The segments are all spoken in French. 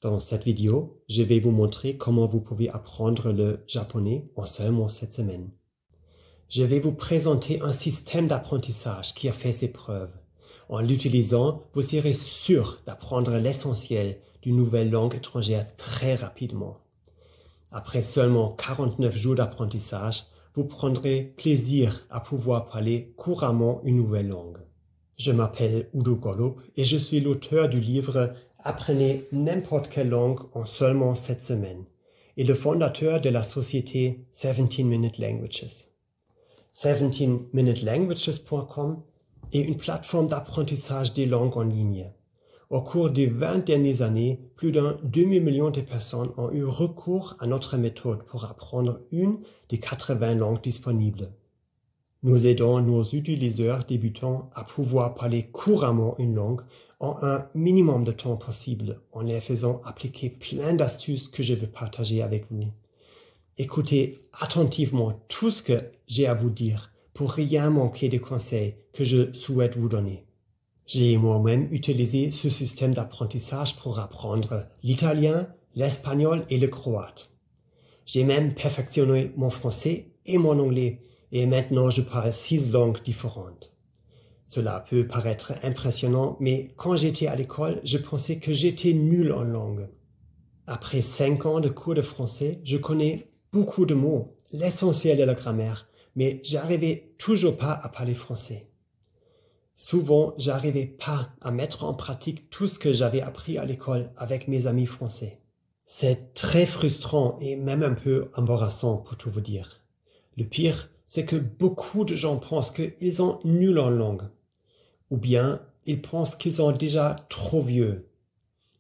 Dans cette vidéo, je vais vous montrer comment vous pouvez apprendre le japonais en seulement 7 semaines. Je vais vous présenter un système d'apprentissage qui a fait ses preuves. En l'utilisant, vous serez sûr d'apprendre l'essentiel d'une nouvelle langue étrangère très rapidement. Après seulement 49 jours d'apprentissage, vous prendrez plaisir à pouvoir parler couramment une nouvelle langue. Je m'appelle Udo Golub et je suis l'auteur du livre Apprenez n'importe quelle langue en seulement 7 semaines et le fondateur de la société 17 Minute Languages. 17minutelanguages.com est une plateforme d'apprentissage des langues en ligne. Au cours des 20 dernières années, plus d'un demi-million de personnes ont eu recours à notre méthode pour apprendre une des 80 langues disponibles. Nous aidons nos utilisateurs débutants à pouvoir parler couramment une langue en un minimum de temps possible en les faisant appliquer plein d'astuces que je veux partager avec vous. Écoutez attentivement tout ce que j'ai à vous dire pour rien manquer des conseils que je souhaite vous donner. J'ai moi-même utilisé ce système d'apprentissage pour apprendre l'italien, l'espagnol et le croate. J'ai même perfectionné mon français et mon anglais et maintenant je parle 6 langues différentes. Cela peut paraître impressionnant, mais quand j'étais à l'école, je pensais que j'étais nul en langue. Après 5 ans de cours de français, je connais beaucoup de mots, l'essentiel de la grammaire, mais j'arrivais toujours pas à parler français. Souvent, j'arrivais pas à mettre en pratique tout ce que j'avais appris à l'école avec mes amis français. C'est très frustrant et même un peu embarrassant pour tout vous dire. Le pire, c'est que beaucoup de gens pensent qu'ils sont nuls en langue. Ou bien, ils pensent qu'ils sont déjà trop vieux.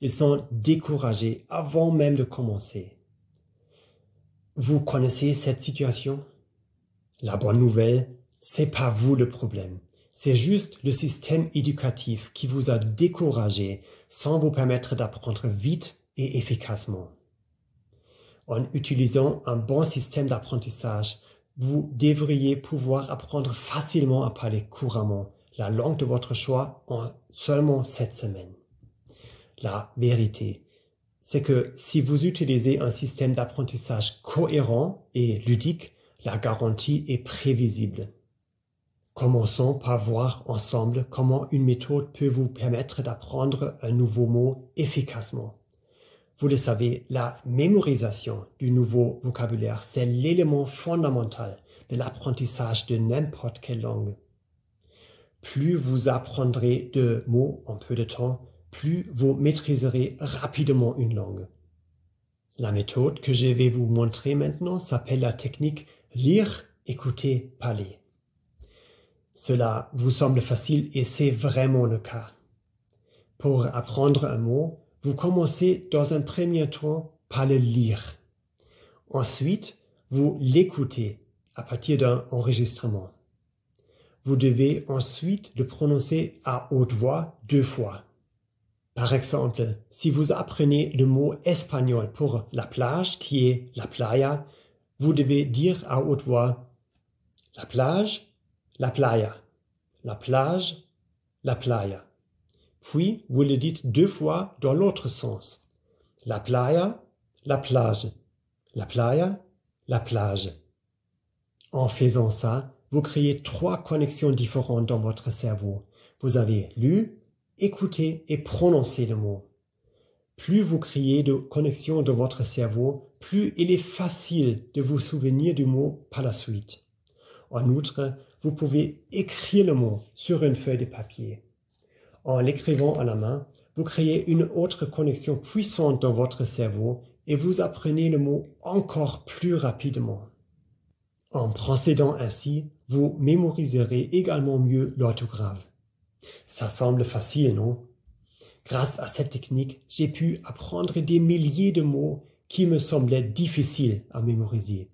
Ils sont découragés avant même de commencer. Vous connaissez cette situation? La bonne nouvelle, c'est pas vous le problème. C'est juste le système éducatif qui vous a découragé sans vous permettre d'apprendre vite et efficacement. En utilisant un bon système d'apprentissage, vous devriez pouvoir apprendre facilement à parler couramment la langue de votre choix en seulement 7 semaines. La vérité, c'est que si vous utilisez un système d'apprentissage cohérent et ludique, la garantie est prévisible. Commençons par voir ensemble comment une méthode peut vous permettre d'apprendre un nouveau mot efficacement. Vous le savez, la mémorisation du nouveau vocabulaire, c'est l'élément fondamental de l'apprentissage de n'importe quelle langue. Plus vous apprendrez de mots en peu de temps, plus vous maîtriserez rapidement une langue. La méthode que je vais vous montrer maintenant s'appelle la technique lire, écouter, parler. Cela vous semble facile et c'est vraiment le cas. Pour apprendre un mot, vous commencez dans un premier temps par le lire. Ensuite, vous l'écoutez à partir d'un enregistrement. Vous devez ensuite le prononcer à haute voix 2 fois. Par exemple, si vous apprenez le mot espagnol pour la plage, qui est la playa, vous devez dire à haute voix la plage, la playa, la plage, la playa. Puis, vous le dites 2 fois dans l'autre sens. La playa, la plage, la playa, la plage. En faisant ça, vous créez 3 connexions différentes dans votre cerveau. Vous avez lu, écouté et prononcé le mot. Plus vous créez de connexions dans votre cerveau, plus il est facile de vous souvenir du mot par la suite. En outre, vous pouvez écrire le mot sur une feuille de papier. En l'écrivant à la main, vous créez une autre connexion puissante dans votre cerveau et vous apprenez le mot encore plus rapidement. En procédant ainsi, vous mémoriserez également mieux l'orthographe. Ça semble facile, non? Grâce à cette technique, j'ai pu apprendre des milliers de mots qui me semblaient difficiles à mémoriser.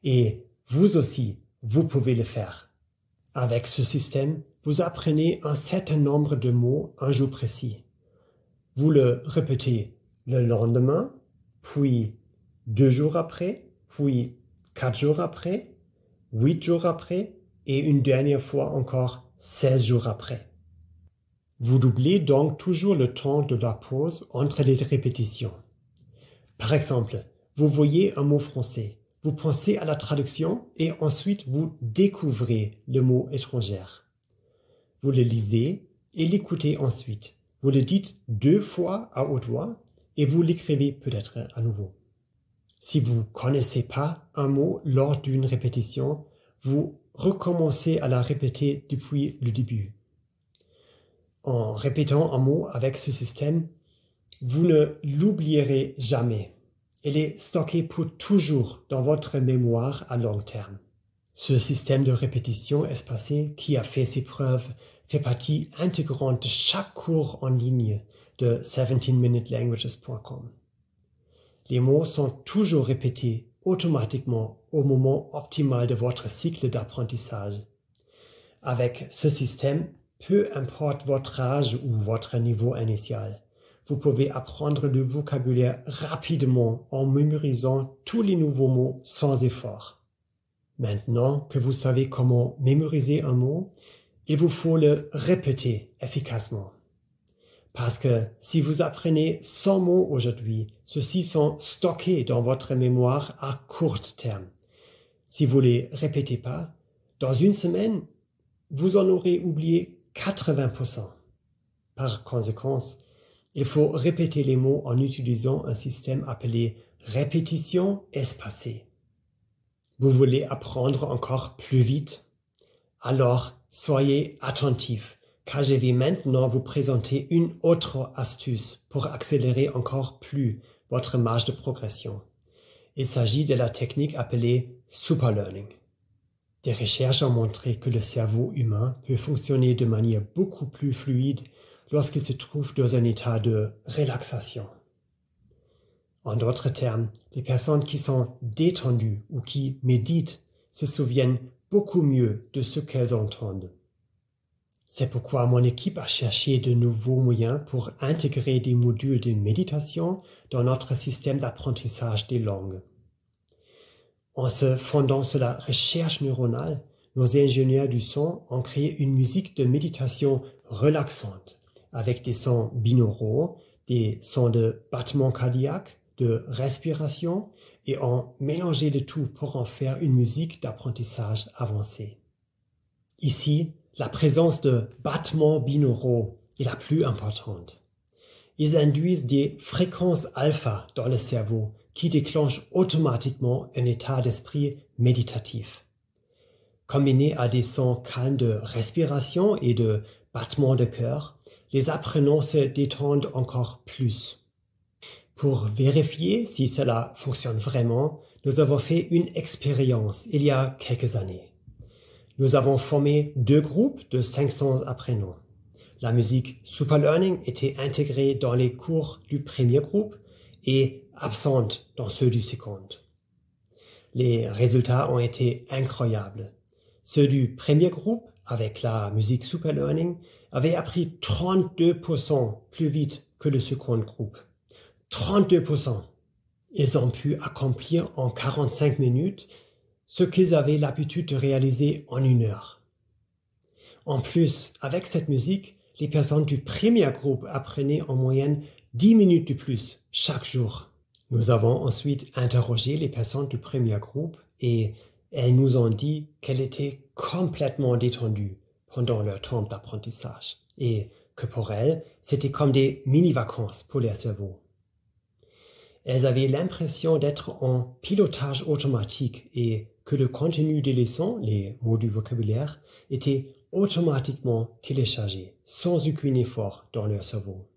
Et vous aussi, vous pouvez le faire. Avec ce système, vous apprenez un certain nombre de mots un jour précis. Vous le répétez le lendemain, puis 2 jours après, puis 4 jours après, 8 jours après et une dernière fois encore 16 jours après. Vous doublez donc toujours le temps de la pause entre les répétitions. Par exemple, vous voyez un mot français, vous pensez à la traduction et ensuite vous découvrez le mot étranger. Vous le lisez et l'écoutez ensuite. Vous le dites 2 fois à haute voix et vous l'écrivez peut-être à nouveau. Si vous ne connaissez pas un mot lors d'une répétition, vous recommencez à la répéter depuis le début. En répétant un mot avec ce système, vous ne l'oublierez jamais. Il est stocké pour toujours dans votre mémoire à long terme. Ce système de répétition espacée qui a fait ses preuves fait partie intégrante de chaque cours en ligne de 17minutelanguages.com. Les mots sont toujours répétés automatiquement au moment optimal de votre cycle d'apprentissage. Avec ce système, peu importe votre âge ou votre niveau initial, vous pouvez apprendre le vocabulaire rapidement en mémorisant tous les nouveaux mots sans effort. Maintenant que vous savez comment mémoriser un mot, il vous faut le répéter efficacement. Parce que si vous apprenez 100 mots aujourd'hui, ceux-ci sont stockés dans votre mémoire à court terme. Si vous les répétez pas, dans une semaine, vous en aurez oublié 80%. Par conséquent, il faut répéter les mots en utilisant un système appelé répétition espacée. Vous voulez apprendre encore plus vite? Alors, soyez attentifs, car je vais maintenant vous présenter une autre astuce pour accélérer encore plus votre marge de progression. Il s'agit de la technique appelée superlearning. Des recherches ont montré que le cerveau humain peut fonctionner de manière beaucoup plus fluide lorsqu'il se trouve dans un état de relaxation. En d'autres termes, les personnes qui sont détendues ou qui méditent se souviennent beaucoup mieux de ce qu'elles entendent. C'est pourquoi mon équipe a cherché de nouveaux moyens pour intégrer des modules de méditation dans notre système d'apprentissage des langues. En se fondant sur la recherche neuronale, nos ingénieurs du son ont créé une musique de méditation relaxante avec des sons binauraux, des sons de battement cardiaque, de respiration et ont mélangé le tout pour en faire une musique d'apprentissage avancée. Ici, la présence de battements binauraux est la plus importante. Ils induisent des fréquences alpha dans le cerveau qui déclenchent automatiquement un état d'esprit méditatif. Combinés à des sons calmes de respiration et de battements de cœur, les apprenants se détendent encore plus. Pour vérifier si cela fonctionne vraiment, nous avons fait une expérience il y a quelques années. Nous avons formé 2 groupes de 500 apprenants. La musique Superlearning était intégrée dans les cours du premier groupe et absente dans ceux du second. Les résultats ont été incroyables. Ceux du premier groupe, avec la musique Superlearning, avaient appris 32% plus vite que le second groupe. 32%. Ils ont pu accomplir en 45 minutes ce qu'ils avaient l'habitude de réaliser en 1 heure. En plus, avec cette musique, les personnes du premier groupe apprenaient en moyenne 10 minutes de plus chaque jour. Nous avons ensuite interrogé les personnes du premier groupe et elles nous ont dit qu'elles étaient complètement détendues pendant leur temps d'apprentissage et que pour elles, c'était comme des mini-vacances pour leur cerveau. Elles avaient l'impression d'être en pilotage automatique et que le contenu des leçons, les mots du vocabulaire, était automatiquement téléchargé, sans aucun effort dans leur cerveau.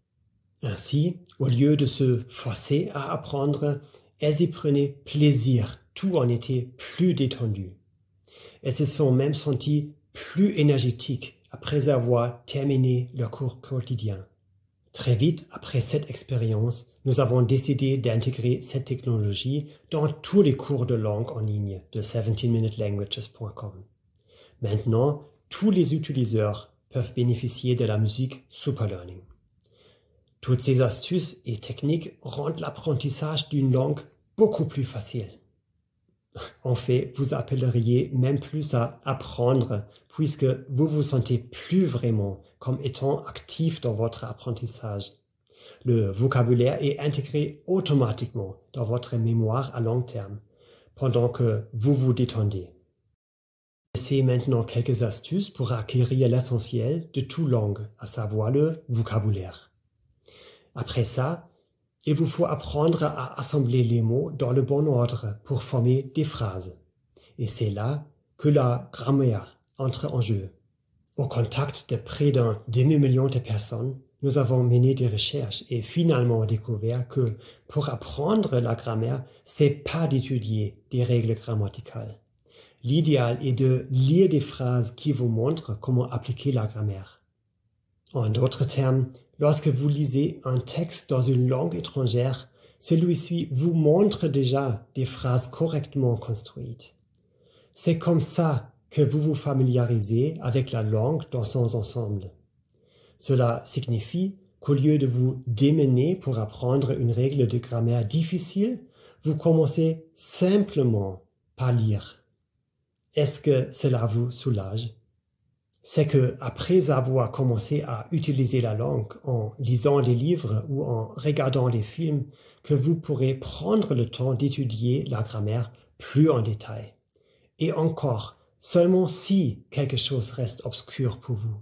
Ainsi, au lieu de se forcer à apprendre, elles y prenaient plaisir, tout en était plus détendu. Elles se sont même senties plus énergétiques après avoir terminé leur cours quotidien. Très vite après cette expérience, nous avons décidé d'intégrer cette technologie dans tous les cours de langue en ligne de 17minutelanguages.com. Maintenant, tous les utilisateurs peuvent bénéficier de la musique Superlearning. Toutes ces astuces et techniques rendent l'apprentissage d'une langue beaucoup plus facile. En fait, vous appelleriez même plus à apprendre puisque vous vous sentez plus vraiment comme étant actif dans votre apprentissage. Le vocabulaire est intégré automatiquement dans votre mémoire à long terme, pendant que vous vous détendez. Essayez maintenant quelques astuces pour acquérir l'essentiel de toute langue, à savoir le vocabulaire. Après ça, il vous faut apprendre à assembler les mots dans le bon ordre pour former des phrases. Et c'est là que la grammaire entre en jeu. Au contact de près d'un demi-million de personnes, nous avons mené des recherches et finalement découvert que pour apprendre la grammaire, c'est pas d'étudier des règles grammaticales. L'idéal est de lire des phrases qui vous montrent comment appliquer la grammaire. En d'autres termes, lorsque vous lisez un texte dans une langue étrangère, celui-ci vous montre déjà des phrases correctement construites. C'est comme ça que vous vous familiarisez avec la langue dans son ensemble. Cela signifie qu'au lieu de vous démener pour apprendre une règle de grammaire difficile, vous commencez simplement par lire. Est-ce que cela vous soulage? C'est que après avoir commencé à utiliser la langue en lisant des livres ou en regardant des films, que vous pourrez prendre le temps d'étudier la grammaire plus en détail. Et encore, seulement si quelque chose reste obscur pour vous.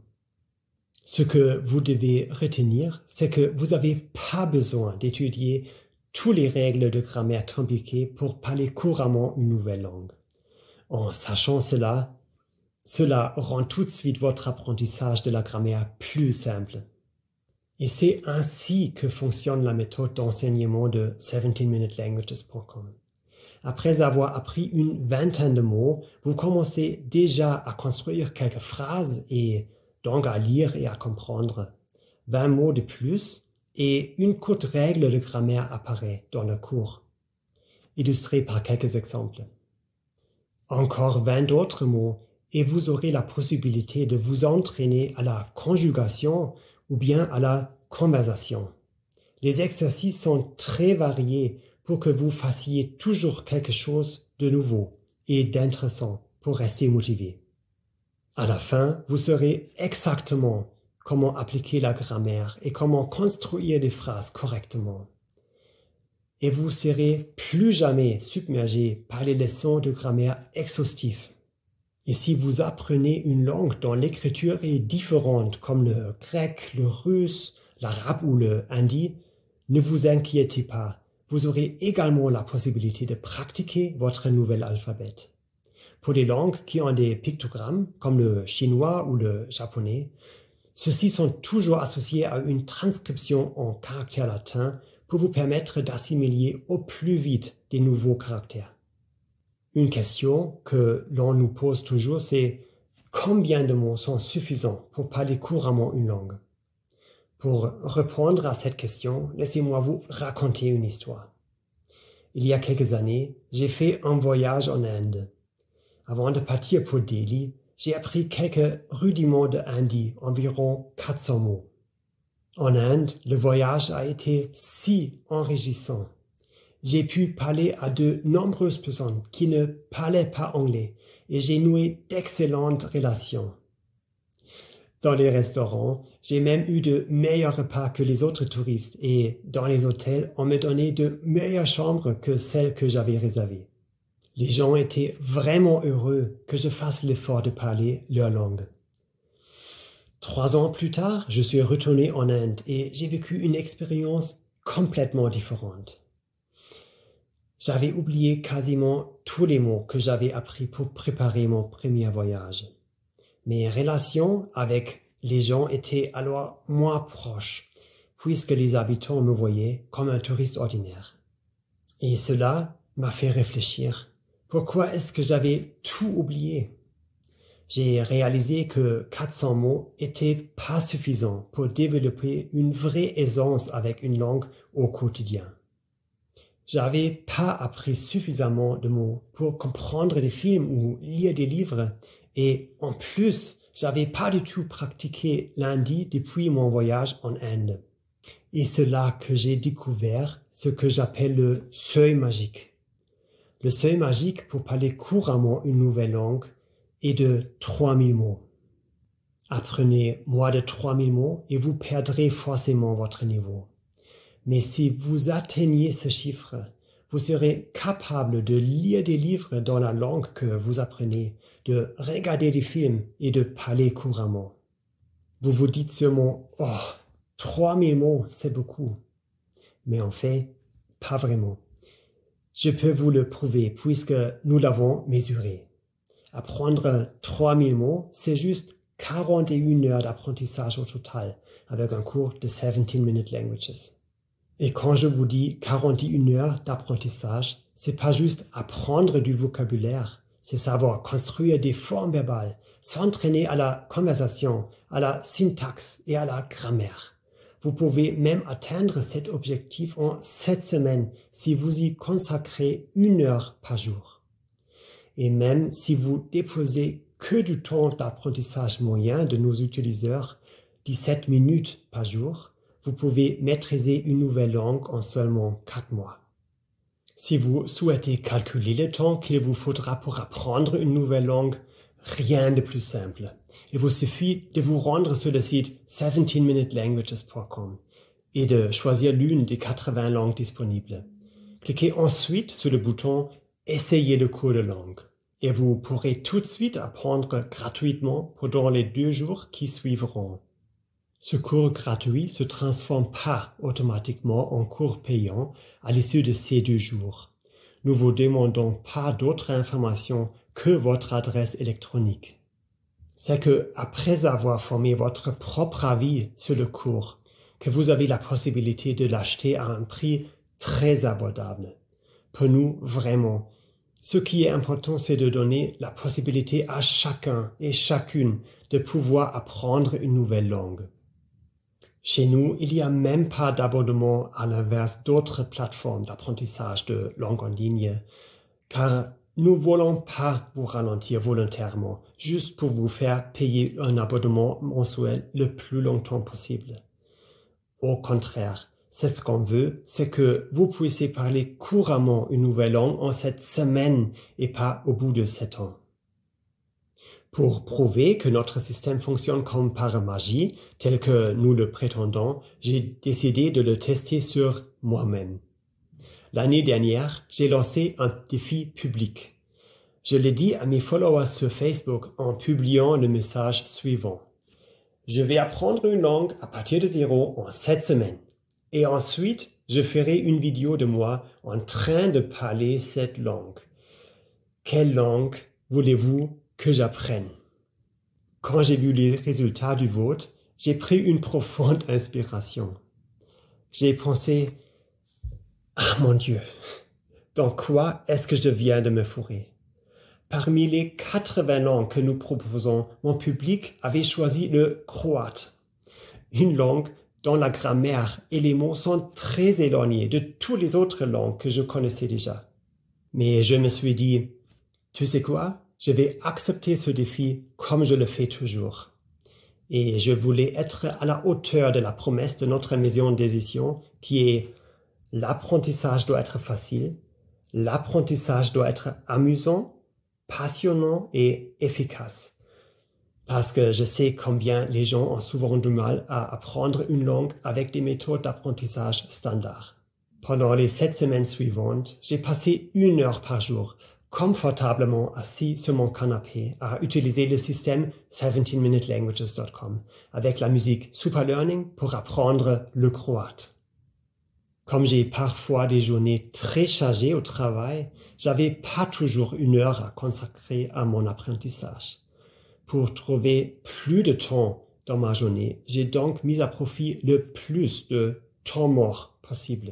Ce que vous devez retenir, c'est que vous n'avez pas besoin d'étudier toutes les règles de grammaire compliquées pour parler couramment une nouvelle langue. En sachant cela rend tout de suite votre apprentissage de la grammaire plus simple. Et c'est ainsi que fonctionne la méthode d'enseignement de 17minutelanguages.com. Après avoir appris une vingtaine de mots, vous commencez déjà à construire quelques phrases et donc à lire et à comprendre. 20 mots de plus et une courte règle de grammaire apparaît dans le cours, illustrée par quelques exemples. Encore 20 d'autres mots et vous aurez la possibilité de vous entraîner à la conjugation ou bien à la conversation. Les exercices sont très variés pour que vous fassiez toujours quelque chose de nouveau et d'intéressant pour rester motivé. À la fin, vous saurez exactement comment appliquer la grammaire et comment construire des phrases correctement. Et vous serez plus jamais submergé par les leçons de grammaire exhaustives. Et si vous apprenez une langue dont l'écriture est différente, comme le grec, le russe, l'arabe ou le hindi, ne vous inquiétez pas, vous aurez également la possibilité de pratiquer votre nouvel alphabet. Pour les langues qui ont des pictogrammes, comme le chinois ou le japonais, ceux-ci sont toujours associés à une transcription en caractères latins pour vous permettre d'assimiler au plus vite des nouveaux caractères. Une question que l'on nous pose toujours, c'est combien de mots sont suffisants pour parler couramment une langue? Pour répondre à cette question, laissez-moi vous raconter une histoire. Il y a quelques années, j'ai fait un voyage en Inde. Avant de partir pour Delhi, j'ai appris quelques rudiments de hindi, environ 400 mots. En Inde, le voyage a été si enrichissant. J'ai pu parler à de nombreuses personnes qui ne parlaient pas anglais et j'ai noué d'excellentes relations. Dans les restaurants, j'ai même eu de meilleurs repas que les autres touristes et dans les hôtels, on me donnait de meilleures chambres que celles que j'avais réservées. Les gens étaient vraiment heureux que je fasse l'effort de parler leur langue. 3 ans plus tard, je suis retourné en Inde et j'ai vécu une expérience complètement différente. J'avais oublié quasiment tous les mots que j'avais appris pour préparer mon premier voyage. Mes relations avec les gens étaient alors moins proches, puisque les habitants me voyaient comme un touriste ordinaire. Et cela m'a fait réfléchir. Pourquoi est-ce que j'avais tout oublié? J'ai réalisé que 400 mots étaient pas suffisants pour développer une vraie aisance avec une langue au quotidien. J'avais pas appris suffisamment de mots pour comprendre des films ou lire des livres et en plus, j'avais pas du tout pratiqué l'hindi depuis mon voyage en Inde. Et c'est là que j'ai découvert ce que j'appelle le seuil magique. Le seuil magique pour parler couramment une nouvelle langue est de 3000 mots. Apprenez moins de 3000 mots et vous perdrez forcément votre niveau. Mais si vous atteignez ce chiffre, vous serez capable de lire des livres dans la langue que vous apprenez, de regarder des films et de parler couramment. Vous vous dites sûrement, « Oh, 3000 mots, c'est beaucoup. » Mais en fait, pas vraiment. Je peux vous le prouver puisque nous l'avons mesuré. Apprendre 3000 mots, c'est juste 41 heures d'apprentissage au total, avec un cours de 17-minute languages. Et quand je vous dis 41 heures d'apprentissage, c'est pas juste apprendre du vocabulaire, c'est savoir construire des formes verbales, s'entraîner à la conversation, à la syntaxe et à la grammaire. Vous pouvez même atteindre cet objectif en 7 semaines si vous y consacrez 1 heure par jour. Et même si vous déposez que du temps d'apprentissage moyen de nos utilisateurs, 17 minutes par jour, vous pouvez maîtriser une nouvelle langue en seulement 4 mois. Si vous souhaitez calculer le temps qu'il vous faudra pour apprendre une nouvelle langue, rien de plus simple. Il vous suffit de vous rendre sur le site 17minutelanguages.com et de choisir l'une des 80 langues disponibles. Cliquez ensuite sur le bouton « Essayez le cours de langue » et vous pourrez tout de suite apprendre gratuitement pendant les 2 jours qui suivront. Ce cours gratuit se transforme pas automatiquement en cours payant à l'issue de ces 2 jours. Nous vous demandons pas d'autres informations que votre adresse électronique. C'est que, après avoir formé votre propre avis sur le cours, que vous avez la possibilité de l'acheter à un prix très abordable. Pour nous, vraiment, ce qui est important, c'est de donner la possibilité à chacun et chacune de pouvoir apprendre une nouvelle langue. Chez nous, il n'y a même pas d'abonnement à l'inverse d'autres plateformes d'apprentissage de langue en ligne, car nous ne voulons pas vous ralentir volontairement, juste pour vous faire payer un abonnement mensuel le plus longtemps possible. Au contraire, c'est ce qu'on veut, c'est que vous puissiez parler couramment une nouvelle langue en 7 semaines et pas au bout de 7 ans. Pour prouver que notre système fonctionne comme par magie, tel que nous le prétendons, j'ai décidé de le tester sur moi-même. L'année dernière, j'ai lancé un défi public. Je l'ai dit à mes followers sur Facebook en publiant le message suivant. Je vais apprendre une langue à partir de 0 en 7 semaines. Et ensuite, je ferai une vidéo de moi en train de parler cette langue. Quelle langue voulez-vous que j'apprenne? Quand j'ai vu les résultats du vote, j'ai pris une profonde inspiration. J'ai pensé, ah mon Dieu, dans quoi est-ce que je viens de me fourrer? Parmi les 80 langues que nous proposons, mon public avait choisi le croate, une langue dont la grammaire et les mots sont très éloignés de toutes les autres langues que je connaissais déjà. Mais je me suis dit, tu sais quoi? Je vais accepter ce défi comme je le fais toujours. Et je voulais être à la hauteur de la promesse de notre maison d'édition qui est l'apprentissage doit être facile, l'apprentissage doit être amusant, passionnant et efficace. Parce que je sais combien les gens ont souvent du mal à apprendre une langue avec des méthodes d'apprentissage standards. Pendant les 7 semaines suivantes, j'ai passé 1 heure par jour confortablement assis sur mon canapé à utiliser le système 17minutelanguages.com avec la musique Super Learning pour apprendre le croate. Comme j'ai parfois des journées très chargées au travail, j'avais pas toujours 1 heure à consacrer à mon apprentissage. Pour trouver plus de temps dans ma journée, j'ai donc mis à profit le plus de temps mort possible.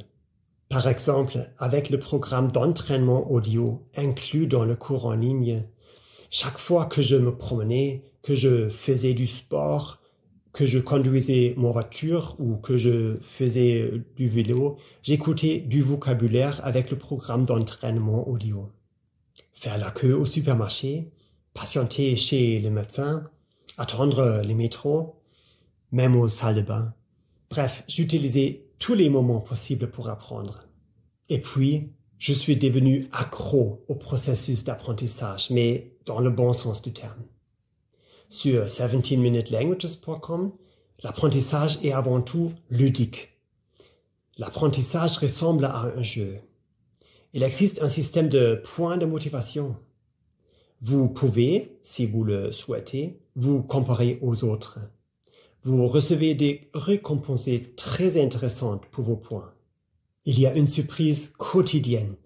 Par exemple, avec le programme d'entraînement audio inclus dans le cours en ligne, chaque fois que je me promenais, que je faisais du sport, que je conduisais ma voiture ou que je faisais du vélo, j'écoutais du vocabulaire avec le programme d'entraînement audio. Faire la queue au supermarché, patienter chez le médecin, attendre les métros, même aux salles de bain. Bref, j'utilisais tous les moments possibles pour apprendre. Et puis, je suis devenu accro au processus d'apprentissage, mais dans le bon sens du terme. Sur 17minutelanguages.com, l'apprentissage est avant tout ludique. L'apprentissage ressemble à un jeu. Il existe un système de points de motivation. Vous pouvez, si vous le souhaitez, vous comparer aux autres. Vous recevez des récompenses très intéressantes pour vos points. Il y a une surprise quotidienne.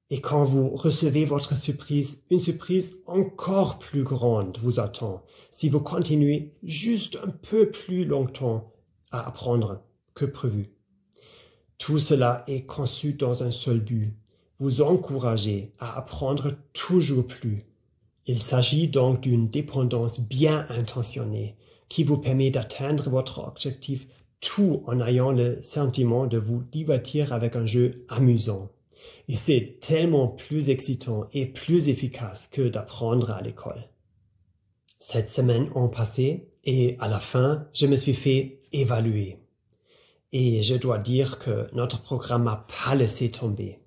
Et quand vous recevez votre surprise, une surprise encore plus grande vous attend si vous continuez juste un peu plus longtemps à apprendre que prévu. Tout cela est conçu dans un seul but, vous encourager à apprendre toujours plus. Il s'agit donc d'une dépendance bien intentionnée qui vous permet d'atteindre votre objectif tout en ayant le sentiment de vous divertir avec un jeu amusant. Et c'est tellement plus excitant et plus efficace que d'apprendre à l'école. 7 semaines ont passé et à la fin, je me suis fait évaluer. Et je dois dire que notre programme m'a pas laissé tomber.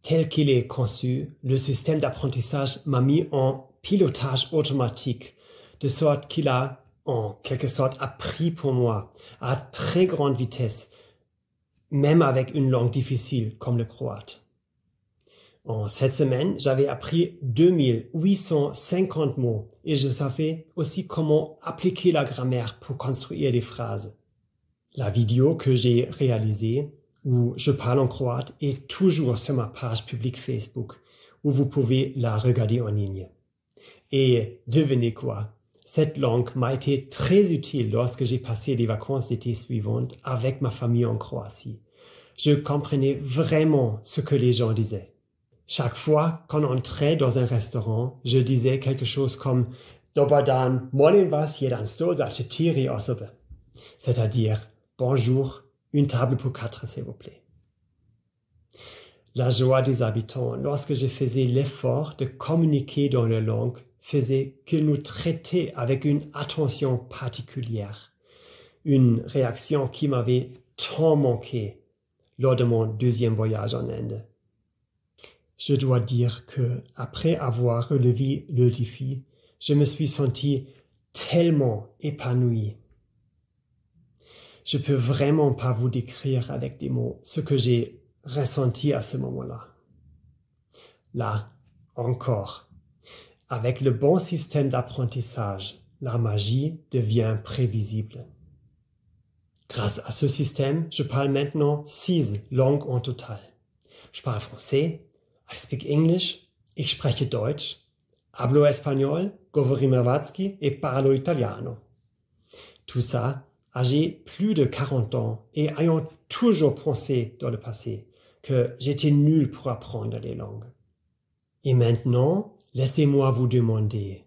Tel qu'il est conçu, le système d'apprentissage m'a mis en pilotage automatique, de sorte qu'il a, en quelque sorte, appris pour moi à très grande vitesse, même avec une langue difficile comme le croate. En 7 semaines, j'avais appris 2850 mots et je savais aussi comment appliquer la grammaire pour construire des phrases. La vidéo que j'ai réalisée, où je parle en croate, est toujours sur ma page publique Facebook, où vous pouvez la regarder en ligne. Et devinez quoi? Cette langue m'a été très utile lorsque j'ai passé les vacances d'été suivantes avec ma famille en Croatie. Je comprenais vraiment ce que les gens disaient. Chaque fois qu'on entrait dans un restaurant, je disais quelque chose comme « Dobar dan, molim vas jedan stol za 4 osobe », c'est-à-dire « Bonjour, une table pour 4 s'il vous plaît ». La joie des habitants lorsque je faisais l'effort de communiquer dans leur langue faisait qu'ils nous traitaient avec une attention particulière, une réaction qui m'avait tant manqué lors de mon 2e voyage en Inde. Je dois dire que, après avoir relevé le défi, je me suis senti tellement épanoui. Je peux vraiment pas vous décrire avec des mots ce que j'ai ressenti à ce moment-là. Là, encore, avec le bon système d'apprentissage, la magie devient prévisible. Grâce à ce système, je parle maintenant 6 langues en total. Je parle français, I speak English, ich spreche Deutsch, hablo espagnol, govori hrvatski et parlo italiano. Tout ça, âgé plus de 40 ans et ayant toujours pensé dans le passé que j'étais nul pour apprendre les langues. Et maintenant, laissez-moi vous demander,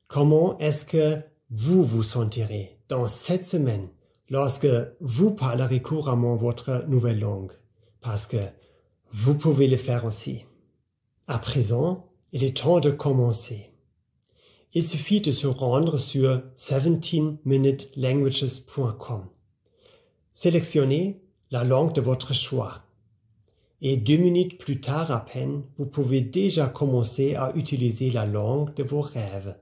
comment est-ce que vous vous sentirez dans 7 semaines lorsque vous parlerez couramment votre nouvelle langue? Parce que vous pouvez le faire aussi. À présent, il est temps de commencer. Il suffit de se rendre sur 17minutelanguages.com. Sélectionnez la langue de votre choix. Et 2 minutes plus tard à peine, vous pouvez déjà commencer à utiliser la langue de vos rêves.